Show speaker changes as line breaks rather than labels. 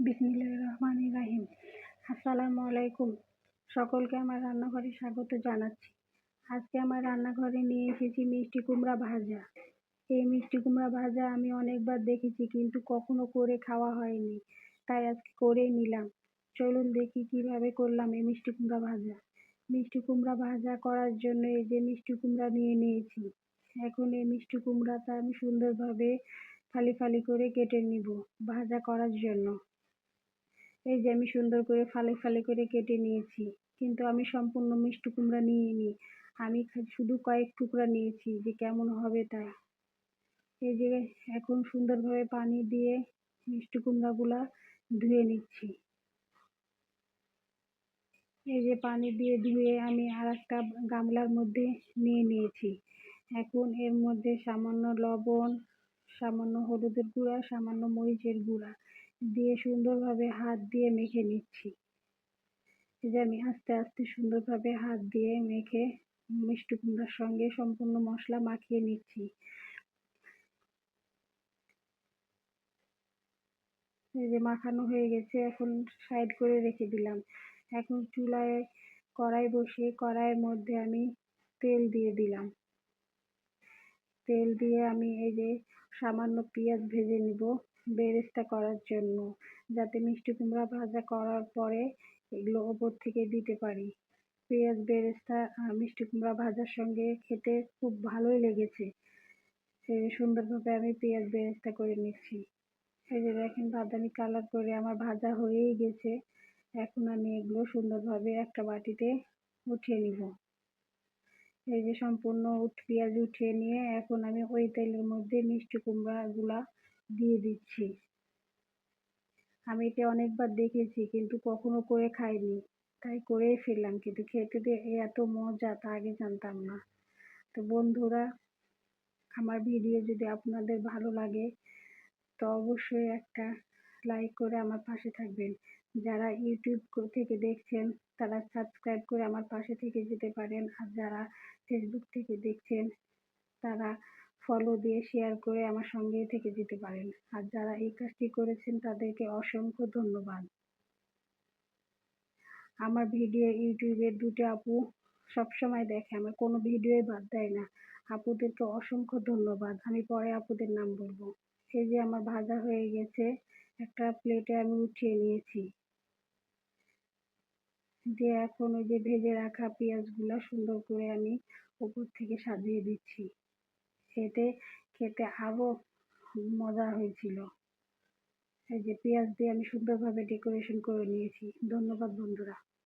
বিসমিল্লাহির রহমানির রাহিম। আসসালামু আলাইকুম। সকলকে আমার রান্নাঘরে স্বাগত জানাচ্ছি। আজকে আমার রান্নাঘরে নিয়ে এসেছি মিষ্টি কুমড়া ভাজা। এই মিষ্টি কুমড়া ভাজা আমি অনেকবার দেখেছি, কিন্তু কখনো করে খাওয়া হয়নি, তাই আজকে করেই নিলাম। চলুন দেখি কিভাবে করলাম এই মিষ্টি কুমড়া ভাজা। মিষ্টি কুমড়া ভাজা করার জন্য এই যে মিষ্টি কুমড়া নিয়ে নিয়েছি। এখন এই মিষ্টি কুমড়াটা আমি সুন্দরভাবে ফালি ফালি করে কেটে নিব ভাজা করার জন্য। এই যে আমি সুন্দর করে ফালি ফালি করে কেটে নিয়েছি, কিন্তু আমি সম্পূর্ণ মিষ্টি কুমড়া নিইনি, আমি শুধু কয়েক টুকরা নিয়েছি যে কেমন হবে তাই। এই যে এখন সুন্দরভাবে পানি দিয়ে মিষ্টি কুমড়াগুলা ধুয়ে নিচ্ছি। এই যে পানি দিয়ে ধুয়ে আমি আর একটা গামলার মধ্যে নিয়ে নিয়েছি। এখন এর মধ্যে সামান্য লবণ, সামান্য হলুদের গুঁড়া, সামান্য মরিচের গুঁড়া দিয়ে সুন্দরভাবে হাত দিয়ে মেখে নিচ্ছি। এই যে আমি আস্তে আস্তে সুন্দরভাবে হাত দিয়ে মেখে মিষ্টি কুমড়ার সঙ্গে সম্পূর্ণ মশলা মাখিয়ে নিচ্ছি। এই যে মাখানো হয়ে গেছে, এখন সাইড করে রেখে দিলাম। এখন চুলায় কড়াই বসিয়ে কড়াইয়ের মধ্যে আমি তেল দিয়ে দিলাম। তেল দিয়ে আমি এই যে সামান্য পেঁয়াজ ভেজে নিব বেরেস্তা করার জন্য, যাতে মিষ্টি কুমড়া ভাজা করার পরে এগুলো ওপর থেকে দিতে পারি। পেঁয়াজ বেরেস্তা মিষ্টি কুমড়া ভাজার সঙ্গে খেতে খুব ভালোই লেগেছে। সুন্দরভাবে আমি পেঁয়াজ বেরেস্তা করে নিচ্ছি। এই যে দেখেন বাদামি কালার করে আমার ভাজা হয়েই গেছে। এখন আমি এগুলো সুন্দরভাবে একটা বাটিতে উঠিয়ে নিব। এই যে সম্পূর্ণ পেঁয়াজ উঠিয়ে নিয়ে এখন আমি ওই তেলের মধ্যে মিষ্টি কুমড়াগুলা দিয়ে দিচ্ছি। আমি এটা অনেকবার দেখেছি, কিন্তু কখনো করে খাইনি, তাই করেই ফেললাম, কিন্তু খেতে যে এত মজা তা আগে জানতাম না। তো বন্ধুরা, আমার ভিডিও যদি আপনাদের ভালো লাগে তো অবশ্যই একটা লাইক করে আমার পাশে থাকবেন। যারা ইউটিউব থেকে দেখছেন তারা সাবস্ক্রাইব করে আমার পাশে থেকে যেতে পারেন, আর যারা ফেসবুক থেকে দেখছেন তারা ফলো দিয়ে শেয়ার করে আমার সঙ্গে থেকে যেতে পারেন। আর যারা এই কাজটি করেছেন তাদেরকে অসংখ্য ধন্যবাদ। আমার ভিডিও ইউটিউবের দুটো আপু সবসময় দেখে, আমার কোনো ভিডিওই বাদ দেয় না। আপুদেরকে অসংখ্য ধন্যবাদ। আমি পরে আপুদের নাম বলবো। এই যে আমার ভাজা হয়ে গেছে, একটা প্লেটে আমি উঠিয়ে নিয়েছি। দিয়ে এখন ওই যে ভেজে রাখা পেঁয়াজগুলো সুন্দর করে আমি উপর থেকে সাজিয়ে দিচ্ছি। খেতে আরো মজা হয়েছিল। এই যে পেঁয়াজ দিয়ে আমি সুন্দরভাবে ডেকোরেশন করে নিয়েছি। ধন্যবাদ বন্ধুরা।